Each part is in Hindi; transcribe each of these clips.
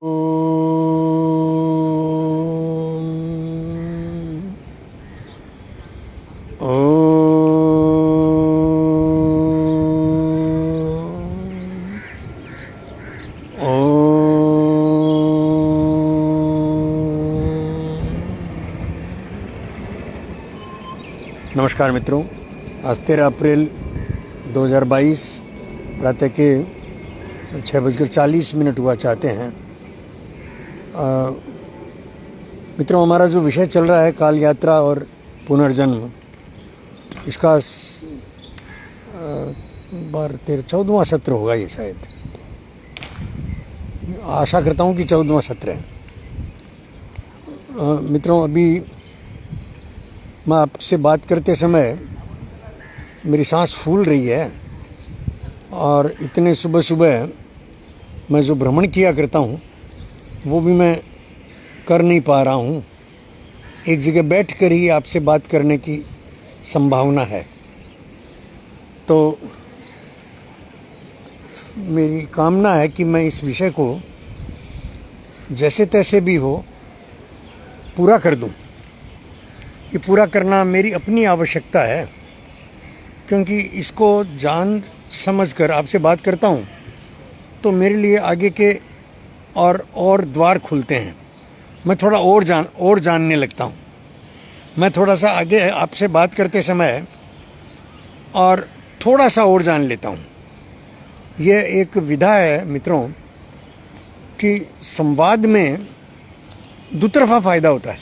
नमस्कार मित्रों, आज 13 अप्रैल 2022 प्रातः के 6:40 हुआ चाहते हैं। मित्रों, हमारा जो विषय चल रहा है काल यात्रा और पुनर्जन्म, इसका 14वां सत्र होगा ये शायद। आशा करता हूँ कि 14वां सत्र है। मित्रों, अभी मैं आपसे बात करते समय मेरी सांस फूल रही है और इतने सुबह सुबह मैं जो भ्रमण किया करता हूँ वो भी मैं कर नहीं पा रहा हूँ। एक जगह बैठकर ही आपसे बात करने की संभावना है। तो मेरी कामना है कि मैं इस विषय को जैसे तैसे भी हो पूरा कर दूँ। ये पूरा करना मेरी अपनी आवश्यकता है, क्योंकि इसको जान समझकर आपसे बात करता हूँ तो मेरे लिए आगे के और द्वार खुलते हैं। मैं थोड़ा और जानने लगता हूँ। मैं थोड़ा सा आगे आपसे बात करते समय और थोड़ा सा और जान लेता हूँ। ये एक विधा है मित्रों कि संवाद में दुतरफा फ़ायदा होता है।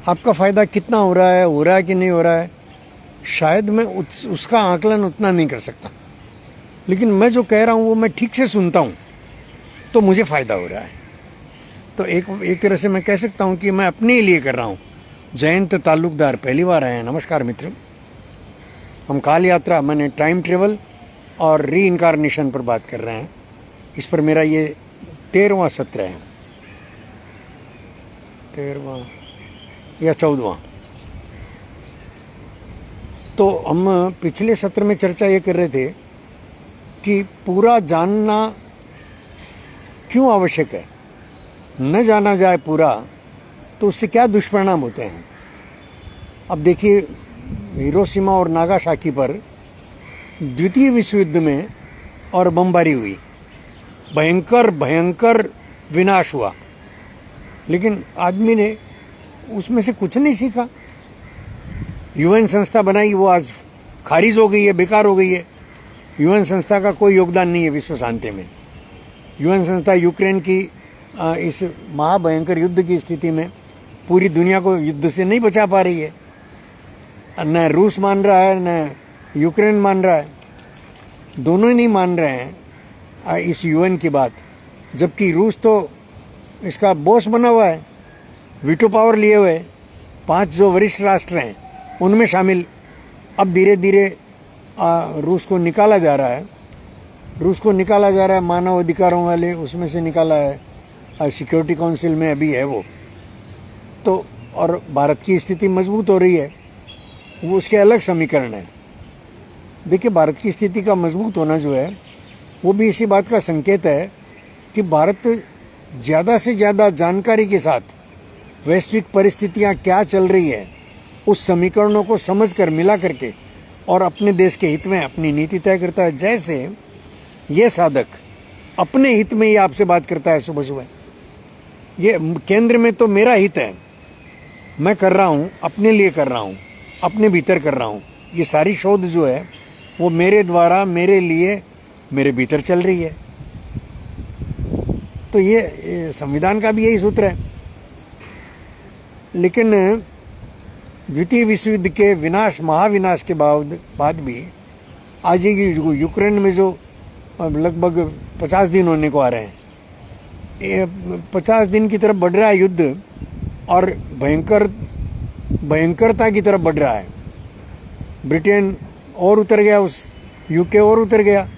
आपका फ़ायदा कितना हो रहा है कि नहीं हो रहा है, शायद मैं उसका आकलन उतना नहीं कर सकता, लेकिन मैं जो कह रहा हूँ वो मैं ठीक से सुनता हूँ तो मुझे फ़ायदा हो रहा है। तो एक तरह से मैं कह सकता हूँ कि मैं अपने लिए कर रहा हूँ। जयंत तालुकदार पहली बार आए हैं। नमस्कार मित्र। हम काल यात्रा मैंने टाइम ट्रेवल और री इनकारनेशन पर बात कर रहे हैं। इस पर मेरा ये 13वां सत्र है, 13वां या 14वां। तो हम पिछले सत्र में चर्चा ये कर रहे थे कि पूरा जानना क्यों आवश्यक है। न जाना जाए पूरा तो उससे क्या दुष्परिणाम होते हैं। अब देखिए, हिरोशिमा और नागासाकी पर द्वितीय विश्व युद्ध में और बमबारी हुई, भयंकर विनाश हुआ, लेकिन आदमी ने उसमें से कुछ नहीं सीखा। यूएन संस्था बनाई, वो आज खारिज हो गई है, बेकार हो गई है। यूएन संस्था का कोई योगदान नहीं है विश्व शांति में। यूएन संस्था यूक्रेन की इस महाभयंकर युद्ध की स्थिति में पूरी दुनिया को युद्ध से नहीं बचा पा रही है। न रूस मान रहा है, न यूक्रेन मान रहा है। दोनों ही नहीं मान रहे हैं इस यूएन की बात, जबकि रूस तो इसका बॉस बना हुआ है, वीटो पावर लिए हुए। 5 जो वरिष्ठ राष्ट्र हैं उनमें शामिल। अब धीरे धीरे रूस को निकाला जा रहा है। मानव अधिकारों वाले उसमें से निकाला है। सिक्योरिटी काउंसिल में अभी है वो तो। और भारत की स्थिति मजबूत हो रही है, वो उसके अलग समीकरण है। देखिए, भारत की स्थिति का मजबूत होना जो है वो भी इसी बात का संकेत है कि भारत ज़्यादा से ज़्यादा जानकारी के साथ वैश्विक परिस्थितियां क्या चल रही है उस समीकरणों को समझकर मिला करके और अपने देश के हित में अपनी नीति तय करता है। जैसे ये साधक अपने हित में ही आपसे बात करता है सुबह सुबह। ये केंद्र में तो मेरा हित है, मैं कर रहा हूँ, अपने लिए कर रहा हूँ, अपने भीतर कर रहा हूँ। ये सारी शोध जो है वो मेरे द्वारा, मेरे लिए, मेरे भीतर चल रही है। तो ये संविधान का भी यही सूत्र है। लेकिन द्वितीय विश्व युद्ध के महाविनाश के बाद भी आज यूक्रेन में जो लगभग 50 दिन होने को आ रहे हैं, ये 50 दिन की तरफ बढ़ रहा है युद्ध और भयंकरता की तरफ बढ़ रहा है। ब्रिटेन और उतर गया, यूके और उतर गया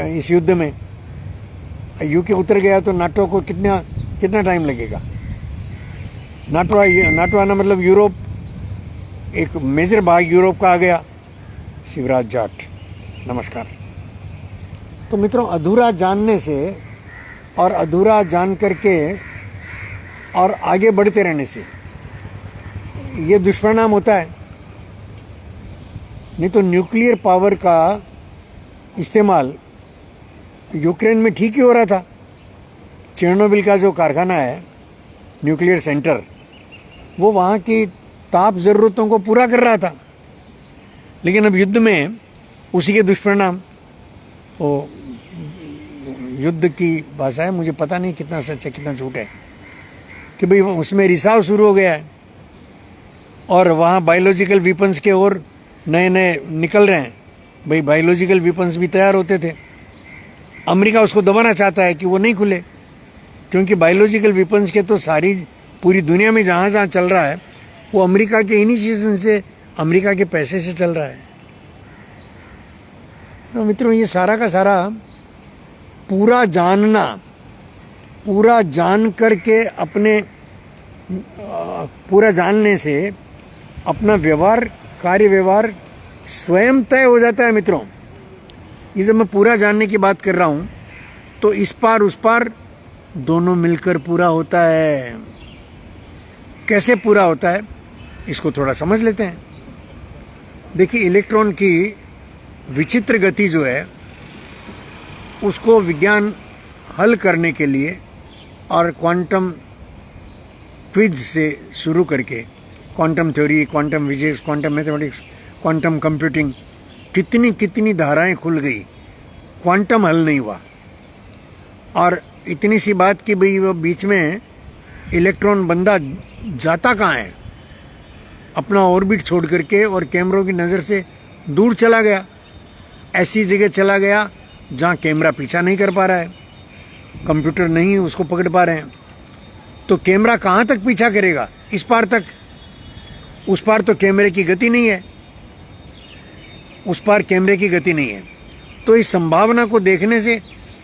इस युद्ध में। यूके उतर गया तो नाटो को कितना टाइम लगेगा। नाटो आना मतलब यूरोप, एक मेजर भाग यूरोप का आ गया। शिवराज जाट, नमस्कार। तो मित्रों, अधूरा जानने से और अधूरा जान करके और आगे बढ़ते रहने से ये दुष्परिणाम होता है। नहीं तो न्यूक्लियर पावर का इस्तेमाल यूक्रेन में ठीक ही हो रहा था। चेर्नोबिल का जो कारखाना है, न्यूक्लियर सेंटर, वो वहाँ की ताप ज़रूरतों को पूरा कर रहा था। लेकिन अब युद्ध में उसी के दुष्परिणाम, वो युद्ध की भाषा है, मुझे पता नहीं कितना सच है कितना झूठ है, कि भाई उसमें रिसाव शुरू हो गया है और वहाँ बायोलॉजिकल वीपन्स के और नए नए निकल रहे हैं। भाई बायोलॉजिकल वीपन्स भी तैयार होते थे, अमेरिका उसको दबाना चाहता है कि वो नहीं खुले, क्योंकि बायोलॉजिकल वीपन्स के तो सारी पूरी दुनिया में जहाँ जहाँ चल रहा है वो अमेरिका के इनिशिएशन से, अमेरिका के पैसे से चल रहा है। तो मित्रों, ये सारा का सारा पूरा जानना, पूरा जान करके अपने पूरा जानने से अपना व्यवहार, कार्य व्यवहार स्वयं तय हो जाता है। मित्रों, ये जब मैं पूरा जानने की बात कर रहा हूँ तो इस पार उस पार दोनों मिलकर पूरा होता है। कैसे पूरा होता है इसको थोड़ा समझ लेते हैं। देखिए, इलेक्ट्रॉन की विचित्र गति जो है उसको विज्ञान हल करने के लिए और क्वांटम क्विज से शुरू करके quantum theory, quantum physics, quantum mathematics, quantum computing, कितनी कितनी धाराएं खुल गई, क्वांटम हल नहीं हुआ। और इतनी सी बात कि भाई वो बीच में इलेक्ट्रॉन बंदा जाता कहाँ है, अपना ऑर्बिट छोड़ करके और कैमरों की नज़र से दूर चला गया, ऐसी जगह चला गया जहाँ कैमरा पीछा नहीं कर पा रहा है, कंप्यूटर नहीं उसको पकड़ पा रहे हैं। तो कैमरा कहाँ तक पीछा करेगा? इस पार तक। उस पार तो कैमरे की गति नहीं है, उस पार कैमरे की गति नहीं है। तो इस संभावना को देखने से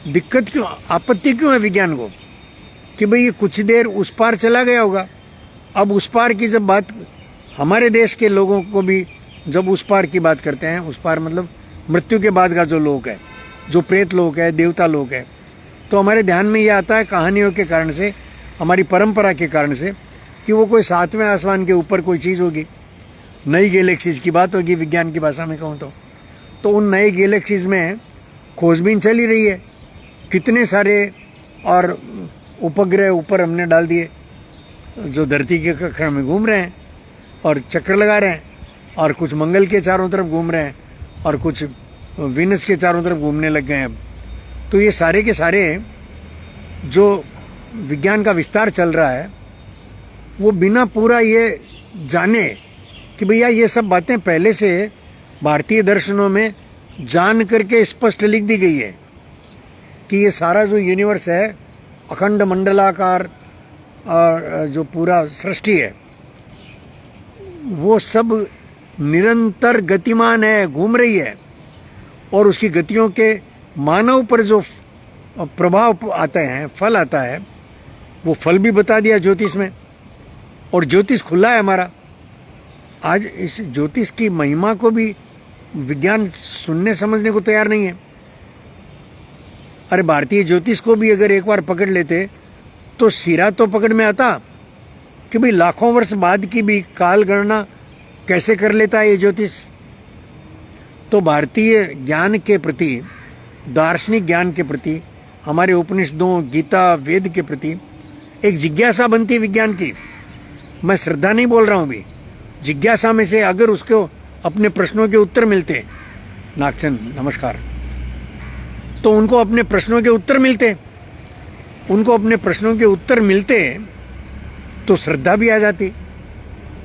दिक्कत क्यों, आपत्ति क्यों है विज्ञान को कि भाई ये कुछ देर उस पार चला गया होगा। अब उस पार की जब बात, हमारे देश के लोगों को भी जब उस पार की बात करते हैं, उस पार मतलब मृत्यु के बाद का जो लोक है, जो प्रेत लोक है, देवता लोक है, तो हमारे ध्यान में ये आता है कहानियों के कारण से, हमारी परंपरा के कारण से, कि वो कोई 7वें आसमान के ऊपर कोई चीज़ होगी, नई गैलेक्सीज की बात होगी विज्ञान की भाषा में कहूँ तो उन नई गैलेक्सीज में खोजबीन चल ही रही है। कितने सारे और उपग्रह ऊपर हमने डाल दिए जो धरती के कक्षा में घूम रहे हैं और चक्कर लगा रहे हैं, और कुछ मंगल के चारों तरफ घूम रहे हैं और कुछ वीनस के चारों तरफ घूमने लग गए हैं अब। तो ये सारे के सारे जो विज्ञान का विस्तार चल रहा है वो बिना पूरा ये जाने कि भैया ये सब बातें पहले से भारतीय दर्शनों में जान करके स्पष्ट लिख दी गई है कि ये सारा जो यूनिवर्स है, अखंड मंडलाकार और जो पूरा सृष्टि है, वो सब निरंतर गतिमान है, घूम रही है। और उसकी गतियों के मानव पर जो प्रभाव आते हैं, फल आता है, वो फल भी बता दिया ज्योतिष में। और ज्योतिष खुला है हमारा। आज इस ज्योतिष की महिमा को भी विज्ञान सुनने समझने को तैयार नहीं है। अरे भारतीय ज्योतिष को भी अगर एक बार पकड़ लेते तो सिरा तो पकड़ में आता कि भाई लाखों वर्ष बाद की भी काल गणना कैसे कर लेता है ये ज्योतिष। तो भारतीय ज्ञान के प्रति, दार्शनिक ज्ञान के प्रति, हमारे उपनिषदों, गीता, वेद के प्रति एक जिज्ञासा बनती है विज्ञान की। मैं श्रद्धा नहीं बोल रहा हूँ भी, जिज्ञासा में से अगर उसको अपने प्रश्नों के उत्तर मिलते, नागचंद नमस्कार, तो उनको अपने प्रश्नों के उत्तर मिलते, उनको अपने प्रश्नों के उत्तर मिलते तो श्रद्धा भी आ जाती,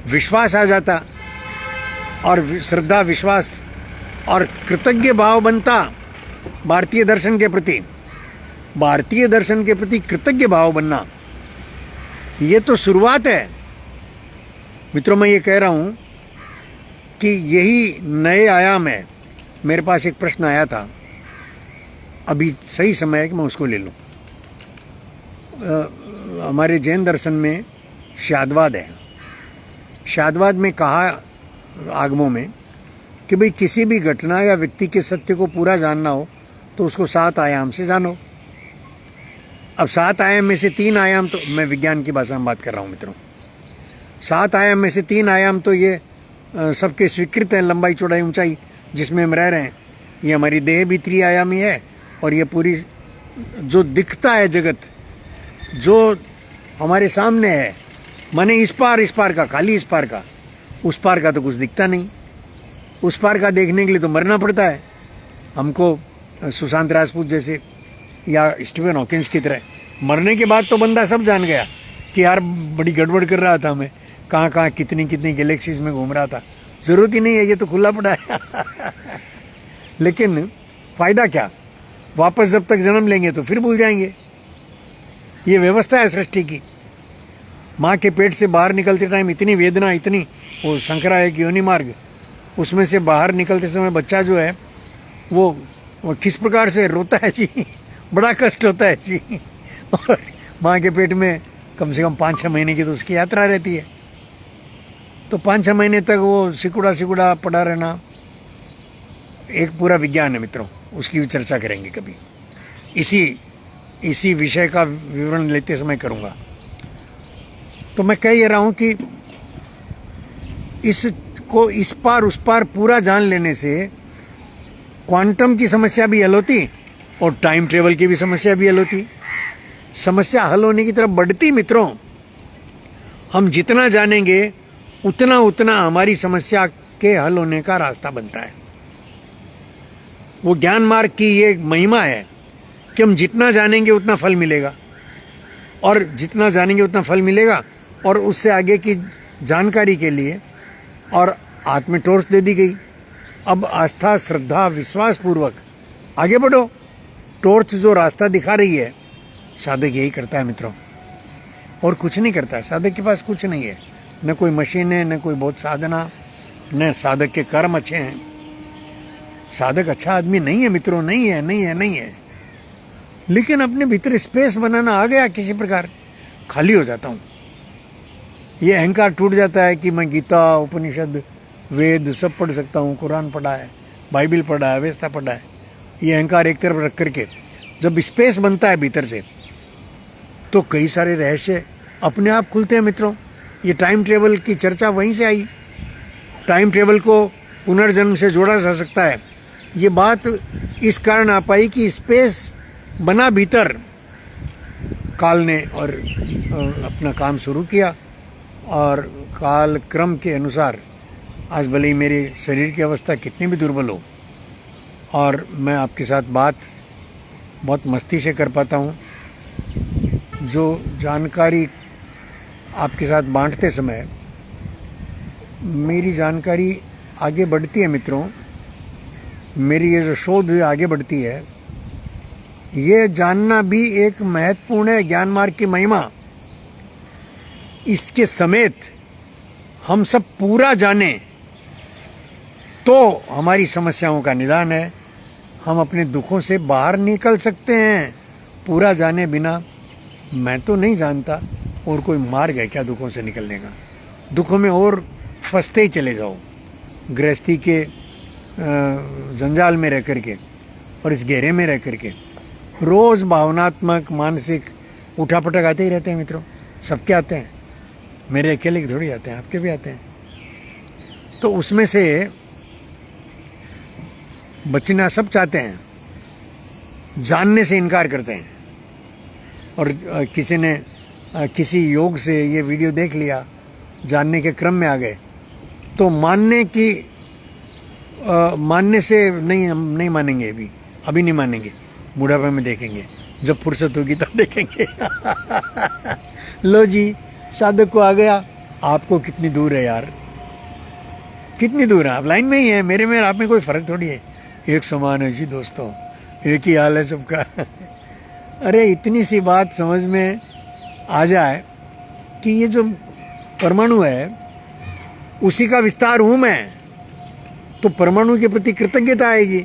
विश्वास आ जाता, और श्रद्धा, विश्वास और कृतज्ञ भाव बनता भारतीय दर्शन के प्रति। भारतीय दर्शन के प्रति कृतज्ञ भाव बनना, ये तो शुरुआत है। मित्रों, मैं ये कह रहा हूँ कि यही नए आयाम है। मेरे पास एक प्रश्न आया था, अभी सही समय है कि मैं उसको ले लूँ। हमारे जैन दर्शन में शाद्वाद है। शाद्वाद में कहा आगमों में कि भाई किसी भी घटना या व्यक्ति के सत्य को पूरा जानना हो तो उसको 7 आयाम से जानो। अब 7 आयाम में से 3 आयाम, तो मैं विज्ञान की भाषा में बात कर रहा हूँ मित्रों, 7 आयाम में से 3 आयाम तो ये सबके स्वीकृत हैं, लंबाई चौड़ाई ऊंचाई जिसमें हम रह रहे हैं। ये हमारी देह भी त्रिआयामी है, और ये पूरी जो दिखता है जगत, जो हमारे सामने है, माने इस पार का, खाली इस पार का, उस पार का तो कुछ दिखता नहीं। उस पार का देखने के लिए तो मरना पड़ता है हमको, सुशांत राजपूत जैसे या स्टीफन हॉकिंस की तरह। मरने के बाद तो बंदा सब जान गया कि यार बड़ी गड़बड़ कर रहा था मैं, कहाँ कहाँ कितनी कितनी गैलेक्सीज में घूम रहा था, ज़रूरत ही नहीं है, ये तो खुला पड़ा है। लेकिन फ़ायदा क्या, वापस जब तक जन्म लेंगे तो फिर भूल जाएंगे। ये व्यवस्था है सृष्टि की। माँ के पेट से बाहर निकलते टाइम इतनी वेदना, इतनी, वो संकरा है कि योनि मार्ग, उसमें से बाहर निकलते समय बच्चा जो है वो किस प्रकार से रोता है जी, बड़ा कष्ट होता है जी। और माँ के पेट में कम से कम 5-6 महीने की तो उसकी यात्रा रहती है। तो 5-6 महीने तक वो सिकुड़ा पड़ा रहना एक पूरा विज्ञान है मित्रों, उसकी भी चर्चा करेंगे कभी। इसी विषय का विवरण लेते समय करूँगा। तो मैं कह ये रहा हूँ कि इसको इस पार उस पार पूरा जान लेने से क्वांटम की समस्या भी हल होती और टाइम ट्रेवल की भी समस्या भी हल होती। समस्या हल होने की तरफ बढ़ती मित्रों। हम जितना जानेंगे उतना उतना हमारी समस्या के हल होने का रास्ता बनता है। वो ज्ञान मार्ग की ये महिमा है कि हम जितना जानेंगे उतना फल मिलेगा, और जितना जानेंगे उतना फल मिलेगा। और उससे आगे की जानकारी के लिए और हाथ में टॉर्च दे दी गई, अब आस्था श्रद्धा विश्वास पूर्वक आगे बढ़ो। टॉर्च जो रास्ता दिखा रही है, साधक यही करता है मित्रों, और कुछ नहीं करता है। साधक के पास कुछ नहीं है, न कोई मशीन है, न कोई बहुत साधना, न साधक के कर्म अच्छे हैं। साधक अच्छा आदमी नहीं है मित्रों, नहीं है। लेकिन अपने भीतर स्पेस बनाना आ गया, किसी प्रकार खाली हो जाता हूँ। ये अहंकार टूट जाता है कि मैं गीता, उपनिषद, वेद सब पढ़ सकता हूँ, कुरान पढ़ा है, बाइबिल पढ़ा है, वेस्ता पढ़ा है। ये अहंकार एक तरफ रख करके जब स्पेस बनता है भीतर से, तो कई सारे रहस्य अपने आप खुलते हैं मित्रों। ये टाइम ट्रेवल की चर्चा वहीं से आई। टाइम ट्रेवल को पुनर्जन्म से जोड़ा जा सकता है। ये बात इस कारण आ पाई कि स्पेस बना भीतर, काल ने और अपना काम शुरू किया, और काल क्रम के अनुसार आज भले ही मेरे शरीर की अवस्था कितनी भी दुर्बल हो, और मैं आपके साथ बात बहुत मस्ती से कर पाता हूँ। जो जानकारी आपके साथ बांटते समय मेरी जानकारी आगे बढ़ती है मित्रों, मेरी ये जो शोध आगे बढ़ती है, ये जानना भी एक महत्वपूर्ण है ज्ञान मार्ग की महिमा। इसके समेत हम सब पूरा जाने तो हमारी समस्याओं का निदान है, हम अपने दुखों से बाहर निकल सकते हैं। पूरा जाने बिना मैं तो नहीं जानता और कोई मार्ग है क्या दुखों से निकलने का। दुखों में और फंसते ही चले जाओ, गृहस्थी के जंजाल में रह करके और इस घेरे में रह करके रोज़ भावनात्मक मानसिक उठापटक आते ही रहते हैं मित्रों। सबके आते हैं, मेरे अकेले के थोड़ी आते हैं, आपके भी आते हैं। तो उसमें से बचना सब चाहते हैं, जानने से इनकार करते हैं। और किसी ने किसी योग से ये वीडियो देख लिया, जानने के क्रम में आ गए, तो मानने से नहीं मानेंगे। अभी नहीं मानेंगे, बुढ़ापे में देखेंगे, जब फुर्सत होगी तब देखेंगे। लो जी, साधक को आ गया। आपको कितनी दूर है यार, कितनी दूर है? आप लाइन में ही है, मेरे में आप में कोई फर्क थोड़ी है। एक समान है जी दोस्तों, एक ही हाल है सबका। अरे इतनी सी बात समझ में आ जाए कि ये जो परमाणु है उसी का विस्तार हूँ मैं, तो परमाणु के प्रति कृतज्ञता आएगी,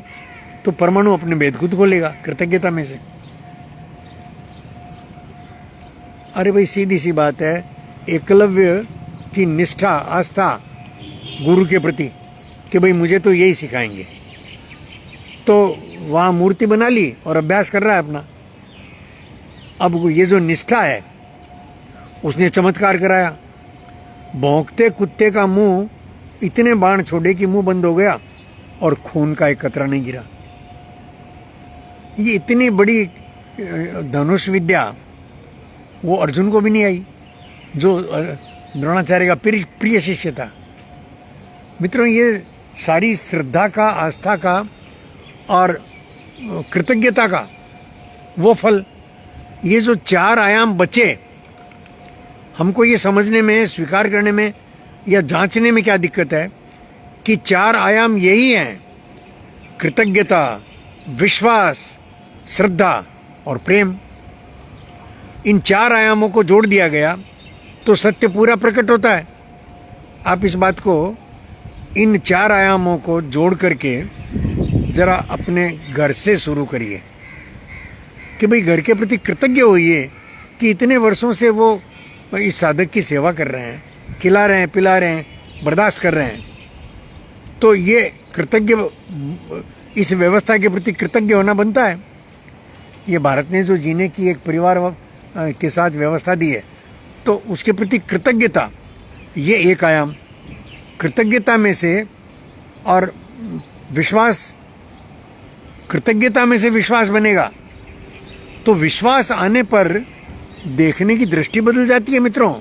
तो परमाणु अपने भेद खुद खोलेगा कृतज्ञता में से। अरे भाई सीधी सी बात है, एकलव्य की निष्ठा आस्था गुरु के प्रति कि भाई मुझे तो यही सिखाएंगे, तो वहाँ मूर्ति बना ली और अभ्यास कर रहा है अपना। अब ये जो निष्ठा है उसने चमत्कार कराया। भौंकते कुत्ते का मुंह इतने बाण छोड़े कि मुंह बंद हो गया और खून का एक कतरा नहीं गिरा। ये इतनी बड़ी धनुष विद्या वो अर्जुन को भी नहीं आई, जो द्रोणाचार्य का प्रिय शिष्य था। मित्रों, ये सारी श्रद्धा का, आस्था का और कृतज्ञता का वो फल, ये जो 4 आयाम बचे, हमको ये समझने में, स्वीकार करने में या जांचने में क्या दिक्कत है कि 4 आयाम यही हैं: कृतज्ञता, विश्वास, श्रद्धा और प्रेम। इन 4 आयामों को जोड़ दिया गया तो सत्य पूरा प्रकट होता है। आप इस बात को, इन 4 आयामों को जोड़ करके जरा अपने घर से शुरू करिए कि भाई घर के प्रति कृतज्ञ होइए कि इतने वर्षों से वो इस साधक की सेवा कर रहे हैं, खिला रहे हैं, पिला रहे हैं, बर्दाश्त कर रहे हैं। तो ये कृतज्ञ, इस व्यवस्था के प्रति कृतज्ञ होना बनता है। ये भारत ने जो जीने की एक परिवार के साथ व्यवस्था दी है, तो उसके प्रति कृतज्ञता, ये एक आयाम। कृतज्ञता में से और विश्वास, कृतज्ञता में से विश्वास बनेगा, तो विश्वास आने पर देखने की दृष्टि बदल जाती है। मित्रों,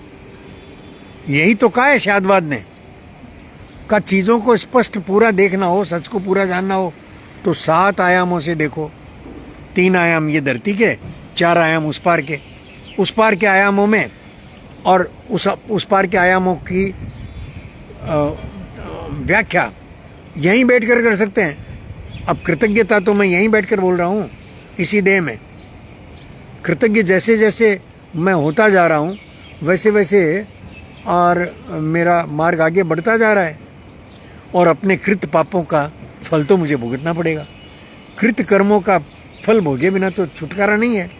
यही तो कहा है शादवाद ने, का चीज़ों को स्पष्ट पूरा देखना हो, सच को पूरा जानना हो तो 7 आयामों से देखो। 3 आयाम ये धरती के, 4 आयाम उस पार के। उस पार के आयामों में और उस पार के आयामों की व्याख्या यहीं बैठकर कर सकते हैं। अब कृतज्ञता तो मैं यहीं बैठकर बोल रहा हूँ, इसी देह में। कृतज्ञ जैसे जैसे मैं होता जा रहा हूँ, वैसे वैसे और मेरा मार्ग आगे बढ़ता जा रहा है, और अपने कृत पापों का फल तो मुझे भुगतना पड़ेगा। कृत कर्मों का फल भोगे बिना तो छुटकारा नहीं है।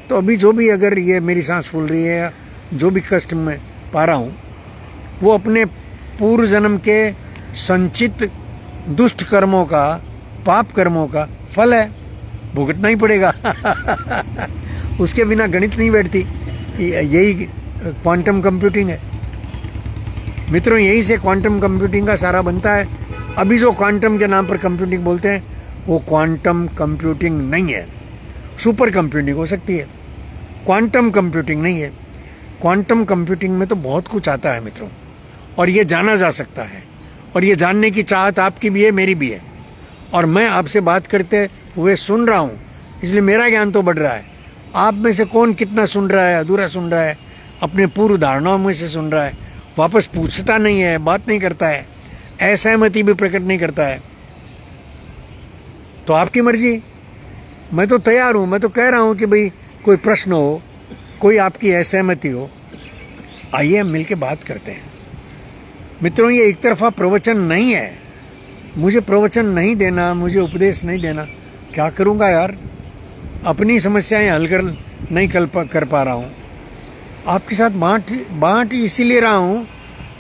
तो अभी जो भी, अगर ये मेरी सांस फूल रही है या जो भी कष्ट मैं पा रहा हूँ, वो अपने पूर्व जन्म के संचित दुष्ट कर्मों का, पाप कर्मों का फल है, भुगतना ही पड़ेगा। उसके बिना गणित नहीं बैठती। यही क्वांटम कंप्यूटिंग है मित्रों, यहीं से क्वांटम कंप्यूटिंग का सारा बनता है। अभी जो क्वांटम के नाम पर कंप्यूटिंग बोलते हैं, वो क्वांटम कंप्यूटिंग नहीं है। सुपर कंप्यूटिंग हो सकती है, क्वांटम कंप्यूटिंग नहीं है। क्वांटम कंप्यूटिंग में तो बहुत कुछ आता है मित्रों, और ये जाना जा सकता है, और ये जानने की चाहत आपकी भी है, मेरी भी है। और मैं आपसे बात करते हुए सुन रहा हूँ, इसलिए मेरा ज्ञान तो बढ़ रहा है। आप में से कौन कितना सुन रहा है, अधूरा सुन रहा है, अपने पूर्व धारणाओं में से सुन रहा है, वापस पूछता नहीं है, बात नहीं करता है, असहमति भी प्रकट नहीं करता है, तो आपकी मर्जी। मैं तो तैयार हूँ, मैं तो कह रहा हूँ कि भाई कोई प्रश्न हो, कोई आपकी असहमति हो, आइए हम मिलके बात करते हैं। मित्रों, ये एक तरफा प्रवचन नहीं है। मुझे प्रवचन नहीं देना, मुझे उपदेश नहीं देना, क्या करूँगा यार। अपनी समस्याएं हल नहीं कर पा रहा हूँ। आपके साथ बांट इसीलिए रहा हूँ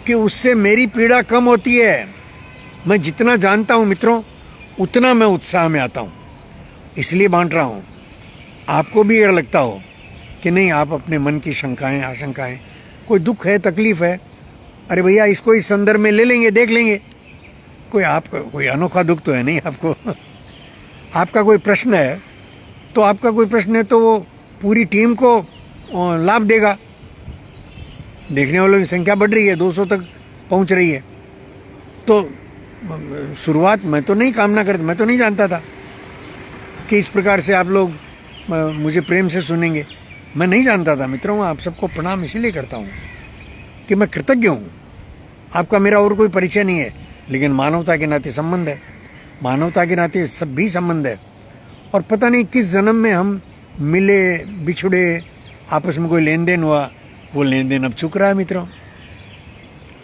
कि उससे मेरी पीड़ा कम होती है। मैं जितना जानता हूँ मित्रों, उतना मैं उत्साह में आता हूँ, इसलिए बांट रहा हूँ। आपको भी ये लगता हो कि नहीं, आप अपने मन की शंकाएं, आशंकाएं, कोई दुख है, तकलीफ है, अरे भैया इसको इस संदर्भ में ले लेंगे, देख लेंगे। कोई अनोखा दुख तो है नहीं आपको। आपका कोई प्रश्न है तो आपका कोई प्रश्न है तो वो पूरी टीम को लाभ देगा। देखने वालों की संख्या बढ़ रही है, 200 तक पहुंच रही है। तो शुरुआत मैं तो नहीं कामना करता, मैं तो नहीं जानता था कि इस प्रकार से आप लोग मुझे प्रेम से सुनेंगे। मैं नहीं जानता था मित्रों। आप सबको प्रणाम इसीलिए करता हूँ कि मैं कृतज्ञ हूँ। आपका मेरा और कोई परिचय नहीं है, लेकिन मानवता के नाते संबंध है, मानवता के नाते सब भी संबंध है। और पता नहीं किस जन्म में हम मिले, बिछुड़े, आपस में कोई लेन देन हुआ, वो लेन देन अब चुक रहा है मित्रों,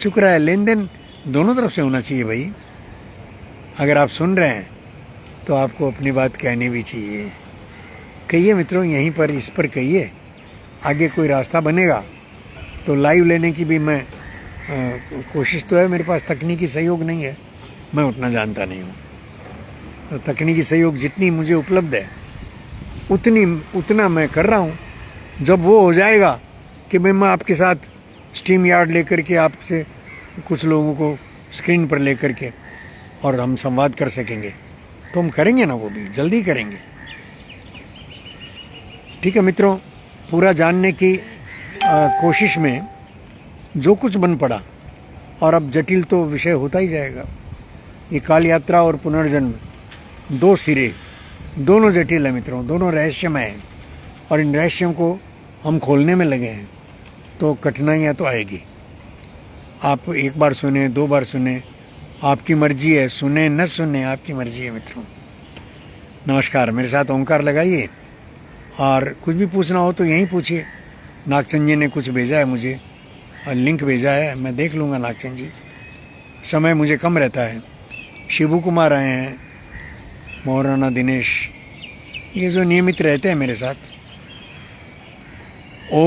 चुक रहा है। लेन देन दोनों तरफ से होना चाहिए भाई। अगर आप सुन रहे हैं तो आपको अपनी बात कहनी भी चाहिए। कहिए मित्रों, यहीं पर, इस पर कहिए। आगे कोई रास्ता बनेगा तो लाइव लेने की भी मैं कोशिश तो है। मेरे पास तकनीकी सहयोग नहीं है, मैं उतना जानता नहीं हूँ। तो तकनीकी सहयोग जितनी मुझे उपलब्ध है उतना मैं कर रहा हूँ। जब वो हो जाएगा कि मैं आपके साथ स्ट्रीम यार्ड लेकर के आपसे कुछ लोगों को स्क्रीन पर लेकर के और हम संवाद कर सकेंगे तो हम करेंगे ना, वो भी जल्दी करेंगे। ठीक है मित्रों, पूरा जानने की कोशिश में जो कुछ बन पड़ा, और अब जटिल तो विषय होता ही जाएगा। ये काल यात्रा और पुनर्जन्म दो सिरे, दोनों जटिल है मित्रों, दोनों रहस्यमय हैं, और इन रहस्यों को हम खोलने में लगे हैं तो कठिनाइयाँ तो आएगी। आप एक बार सुने, 2 बार सुने, आपकी मर्जी है, सुने न सुने आपकी मर्जी है मित्रों। नमस्कार, मेरे साथ ओंकार लगाइए, और कुछ भी पूछना हो तो यहीं पूछिए। नागचंद जी ने कुछ भेजा है मुझे, और लिंक भेजा है, मैं देख लूँगा नागचंद जी। समय मुझे कम रहता है। शिबू कुमार आए हैं, मोहराना दिनेश, ये जो नियमित रहते हैं मेरे साथ। ओ